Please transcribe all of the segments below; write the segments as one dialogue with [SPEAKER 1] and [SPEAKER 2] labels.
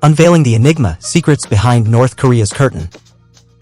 [SPEAKER 1] Unveiling the enigma, secrets behind North Korea's curtain.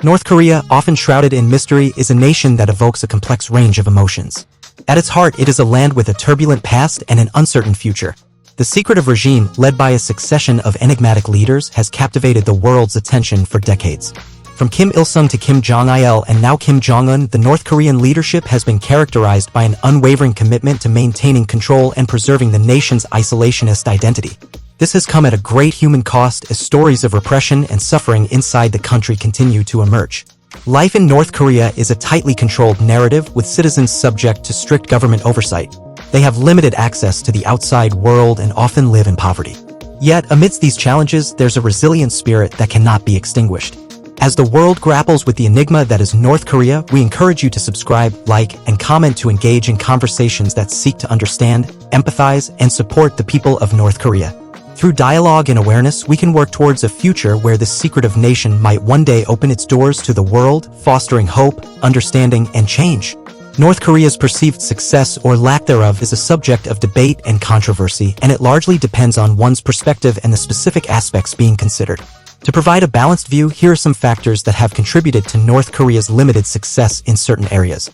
[SPEAKER 1] North Korea, often shrouded in mystery, is a nation that evokes a complex range of emotions. At its heart, it is a land with a turbulent past and an uncertain future. The secretive regime, led by a succession of enigmatic leaders, has captivated the world's attention for decades. From Kim Il-sung to Kim Jong-il and now Kim Jong-un, the North Korean leadership has been characterized by an unwavering commitment to maintaining control and preserving the nation's isolationist identity. This has come at a great human cost as stories of repression and suffering inside the country continue to emerge. Life in North Korea is a tightly controlled narrative with citizens subject to strict government oversight. They have limited access to the outside world and often live in poverty. Yet, amidst these challenges, there's a resilient spirit that cannot be extinguished. As the world grapples with the enigma that is North Korea, we encourage you to subscribe, like, and comment to engage in conversations that seek to understand, empathize, and support the people of North Korea. Through dialogue and awareness, we can work towards a future where this secretive nation might one day open its doors to the world, fostering hope, understanding, and change. North Korea's perceived success or lack thereof is a subject of debate and controversy, and it largely depends on one's perspective and the specific aspects being considered. To provide a balanced view, here are some factors that have contributed to North Korea's limited success in certain areas.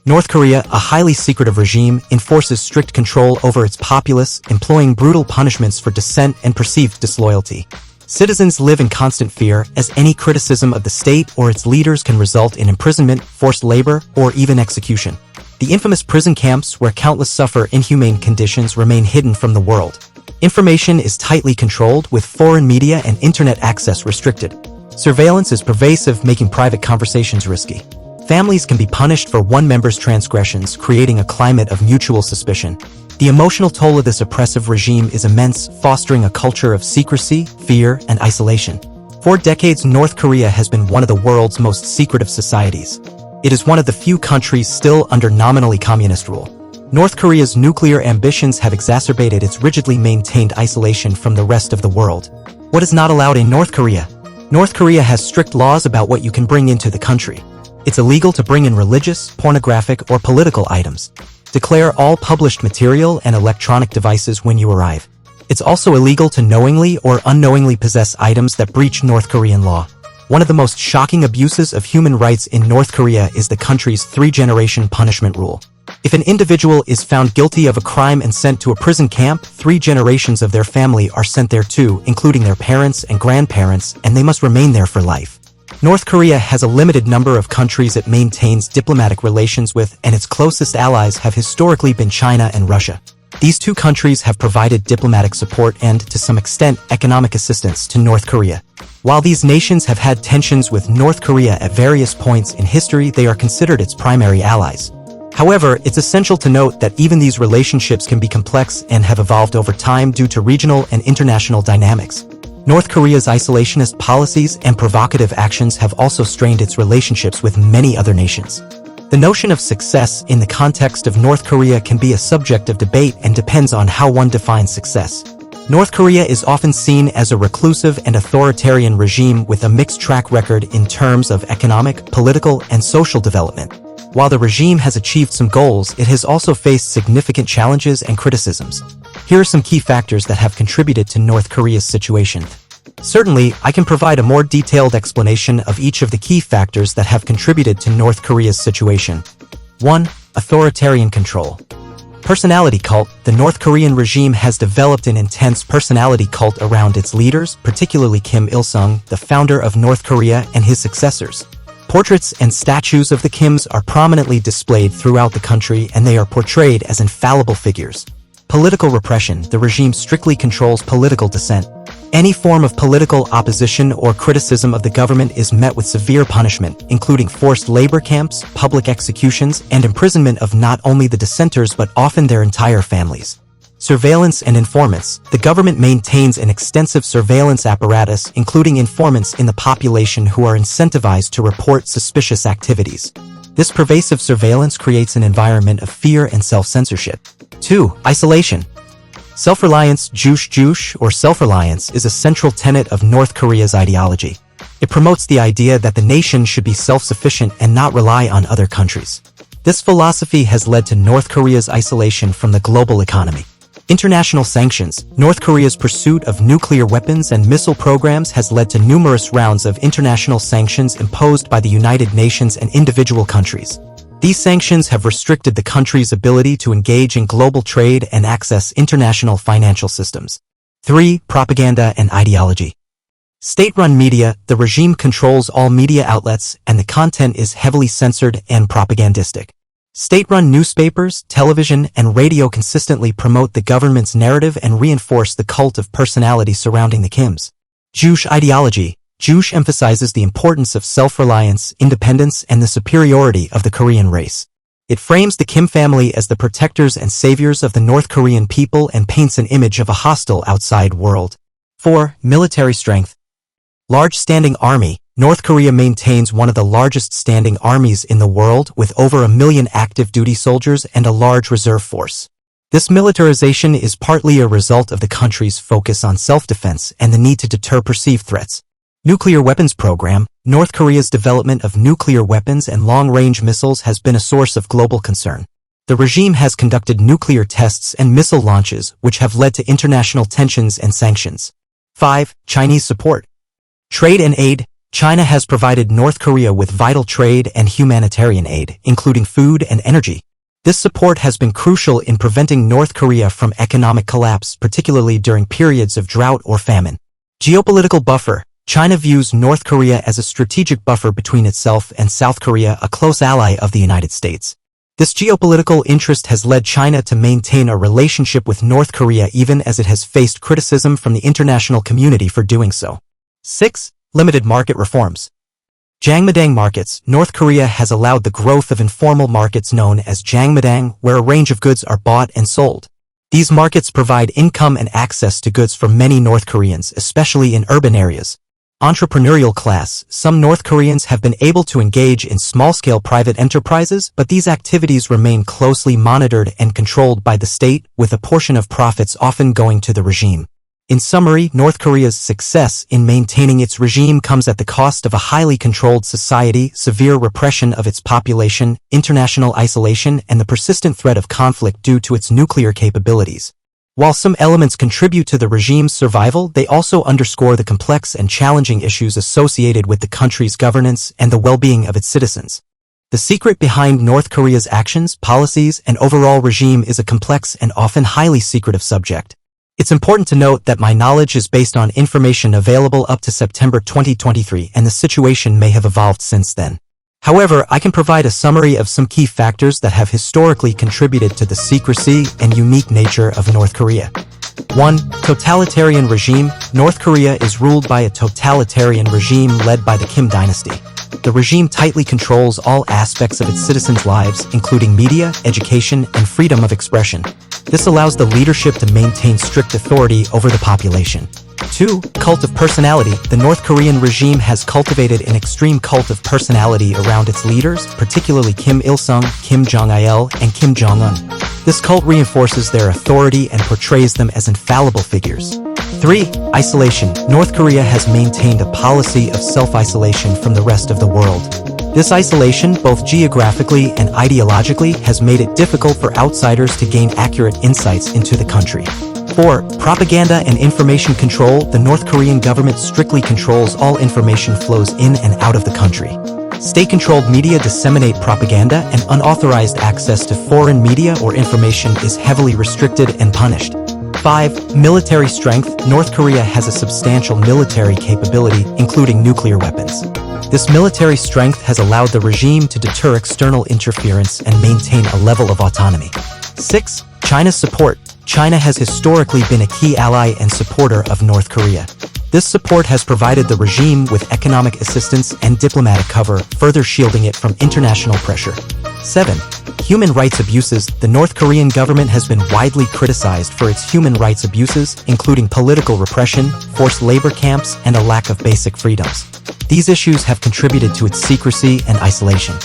[SPEAKER 1] North Korea, a highly secretive regime, enforces strict control over its populace, employing brutal punishments for dissent and perceived disloyalty. Citizens live in constant fear, as any criticism of the state or its leaders can result in imprisonment, forced labor, or even execution. The infamous prison camps where countless suffer inhumane conditions remain hidden from the world. Information is tightly controlled, with foreign media and internet access restricted. Surveillance is pervasive, making private conversations risky. Families can be punished for one member's transgressions, creating a climate of mutual suspicion. The emotional toll of this oppressive regime is immense, fostering a culture of secrecy, fear, and isolation. For decades, North Korea has been one of the world's most secretive societies. It is one of the few countries still under nominally communist rule. North Korea's nuclear ambitions have exacerbated its rigidly maintained isolation from the rest of the world. What is not allowed in North Korea? North Korea has strict laws about what you can bring into the country. It's illegal to bring in religious, pornographic, or political items. Declare all published material and electronic devices when you arrive. It's also illegal to knowingly or unknowingly possess items that breach North Korean law. One of the most shocking abuses of human rights in North Korea is the country's three-generation punishment rule. If an individual is found guilty of a crime and sent to a prison camp, 3 generations of their family are sent there too, including their parents and grandparents, and they must remain there for life. North Korea has a limited number of countries it maintains diplomatic relations with, and its closest allies have historically been China and Russia. These two countries have provided diplomatic support and, to some extent, economic assistance to North Korea. While these nations have had tensions with North Korea at various points in history, they are considered its primary allies. However, it's essential to note that even these relationships can be complex and have evolved over time due to regional and international dynamics. North Korea's isolationist policies and provocative actions have also strained its relationships with many other nations. The notion of success in the context of North Korea can be a subject of debate and depends on how one defines success. North Korea is often seen as a reclusive and authoritarian regime with a mixed track record in terms of economic, political, and social development. While the regime has achieved some goals, it has also faced significant challenges and criticisms. Here are some key factors that have contributed to North Korea's situation. Certainly, I can provide a more detailed explanation of each of the key factors that have contributed to North Korea's situation. 1. Authoritarian control. Personality cult. The North Korean regime has developed an intense personality cult around its leaders, particularly Kim Il-sung, the founder of North Korea, and his successors. Portraits and statues of the Kims are prominently displayed throughout the country, and they are portrayed as infallible figures. Political repression. The regime strictly controls political dissent. Any form of political opposition or criticism of the government is met with severe punishment, including forced labor camps, public executions, and imprisonment of not only the dissenters but often their entire families. Surveillance and informants. The government maintains an extensive surveillance apparatus, including informants in the population who are incentivized to report suspicious activities. This pervasive surveillance creates an environment of fear and self-censorship. 2. Isolation. Self-reliance, juche, or self-reliance is a central tenet of North Korea's ideology. It promotes the idea that the nation should be self-sufficient and not rely on other countries. This philosophy has led to North Korea's isolation from the global economy. International sanctions. North Korea's pursuit of nuclear weapons and missile programs has led to numerous rounds of international sanctions imposed by the United Nations and individual countries. These sanctions have restricted the country's ability to engage in global trade and access international financial systems. 3. Propaganda and ideology. State-run media. The regime controls all media outlets, and the content is heavily censored and propagandistic. State-run newspapers, television, and radio consistently promote the government's narrative and reinforce the cult of personality surrounding the Kims. Jewish ideology. Jewish emphasizes the importance of self-reliance, independence, and the superiority of the Korean race. It frames the Kim family as the protectors and saviors of the North Korean people and paints an image of a hostile outside world. 4. Military strength. Large standing army. North Korea maintains one of the largest standing armies in the world with over 1 million active duty soldiers and a large reserve force. This militarization is partly a result of the country's focus on self-defense and the need to deter perceived threats. Nuclear weapons program. North Korea's development of nuclear weapons and long-range missiles has been a source of global concern. The regime has conducted nuclear tests and missile launches, which have led to international tensions and sanctions. 5. Chinese support. Trade and aid. China has provided North Korea with vital trade and humanitarian aid, including food and energy. This support has been crucial in preventing North Korea from economic collapse, particularly during periods of drought or famine. Geopolitical buffer. China views North Korea as a strategic buffer between itself and South Korea, a close ally of the United States. This geopolitical interest has led China to maintain a relationship with North Korea even as it has faced criticism from the international community for doing so. 6. Limited market reforms. Jangmadang markets. North Korea has allowed the growth of informal markets known as Jangmadang, where a range of goods are bought and sold. These markets provide income and access to goods for many North Koreans, especially in urban areas. Entrepreneurial class. Some North Koreans have been able to engage in small-scale private enterprises, but these activities remain closely monitored and controlled by the state, with a portion of profits often going to the regime. In summary, North Korea's success in maintaining its regime comes at the cost of a highly controlled society, severe repression of its population, international isolation, and the persistent threat of conflict due to its nuclear capabilities. While some elements contribute to the regime's survival, they also underscore the complex and challenging issues associated with the country's governance and the well-being of its citizens. The secret behind North Korea's actions, policies, and overall regime is a complex and often highly secretive subject. It's important to note that my knowledge is based on information available up to September 2023, and the situation may have evolved since then. However, I can provide a summary of some key factors that have historically contributed to the secrecy and unique nature of North Korea. 1. Totalitarian regime. North Korea is ruled by a totalitarian regime led by the Kim dynasty. The regime tightly controls all aspects of its citizens' lives, including media, education, and freedom of expression. This allows the leadership to maintain strict authority over the population. 2. Cult of personality. The North Korean regime has cultivated an extreme cult of personality around its leaders, particularly Kim Il-sung, Kim Jong-il, and Kim Jong-un. This cult reinforces their authority and portrays them as infallible figures. 3. Isolation. North Korea has maintained a policy of self-isolation from the rest of the world. This isolation, both geographically and ideologically, has made it difficult for outsiders to gain accurate insights into the country. 4. Propaganda and information control. The North Korean government strictly controls all information flows in and out of the country. State-controlled media disseminate propaganda, and unauthorized access to foreign media or information is heavily restricted and punished. 5. Military strength. North Korea has a substantial military capability, including nuclear weapons. This military strength has allowed the regime to deter external interference and maintain a level of autonomy. 6. China's support. China has historically been a key ally and supporter of North Korea. This support has provided the regime with economic assistance and diplomatic cover, further shielding it from international pressure. 7. Human rights abuses. The North Korean government has been widely criticized for its human rights abuses, including political repression, forced labor camps, and a lack of basic freedoms. These issues have contributed to its secrecy and isolation.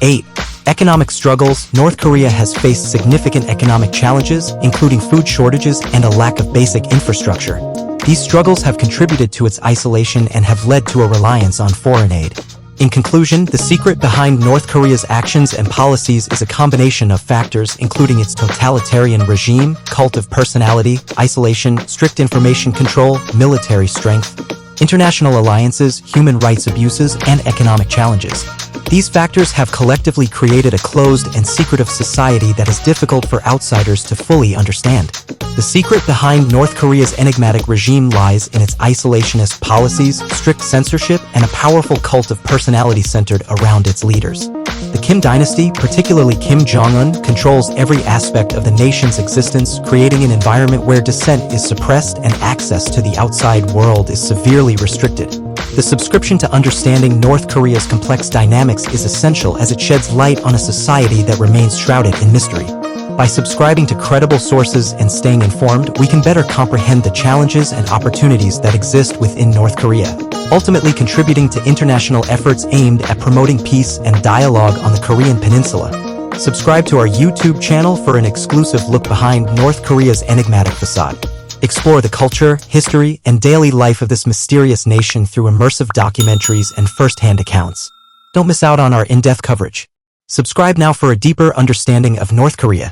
[SPEAKER 1] 8. Economic struggles. North Korea has faced significant economic challenges, including food shortages and a lack of basic infrastructure. These struggles have contributed to its isolation and have led to a reliance on foreign aid. In conclusion, the secret behind North Korea's actions and policies is a combination of factors including its totalitarian regime, cult of personality, isolation, strict information control, military strength, international alliances, human rights abuses, and economic challenges. These factors have collectively created a closed and secretive society that is difficult for outsiders to fully understand. The secret behind North Korea's enigmatic regime lies in its isolationist policies, strict censorship, and a powerful cult of personality centered around its leaders. The Kim dynasty, particularly Kim Jong-un, controls every aspect of the nation's existence, creating an environment where dissent is suppressed and access to the outside world is severely restricted. The subscription to understanding North Korea's complex dynamics is essential as it sheds light on a society that remains shrouded in mystery. By subscribing to credible sources and staying informed, we can better comprehend the challenges and opportunities that exist within North Korea, ultimately contributing to international efforts aimed at promoting peace and dialogue on the Korean peninsula. Subscribe to our YouTube channel for an exclusive look behind North Korea's enigmatic facade. Explore the culture, history, and daily life of this mysterious nation through immersive documentaries and first-hand accounts. Don't miss out on our in-depth coverage. Subscribe now for a deeper understanding of North Korea.